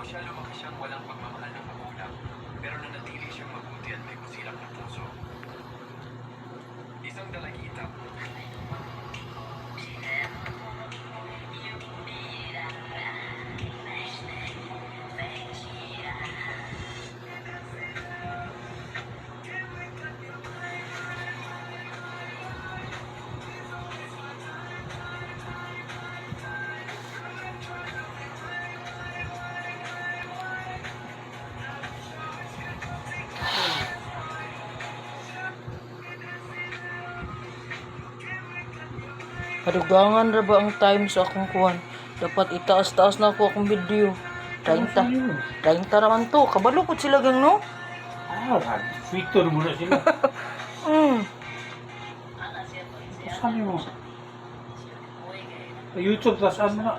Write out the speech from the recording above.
siya, lumaki siyang walang pagmamahal ng magulang, pero nanatili siyang mabuti at may busilak na puso. Isang dalagita. Kadugangan ra ba ang time sa akong kuhan? Dapat itaas-taas na ako akong video. 30. 30 raman to. Kabalo po sila gang no? Twitter mo na sila. Saan mo? Sa YouTube, tas ano na?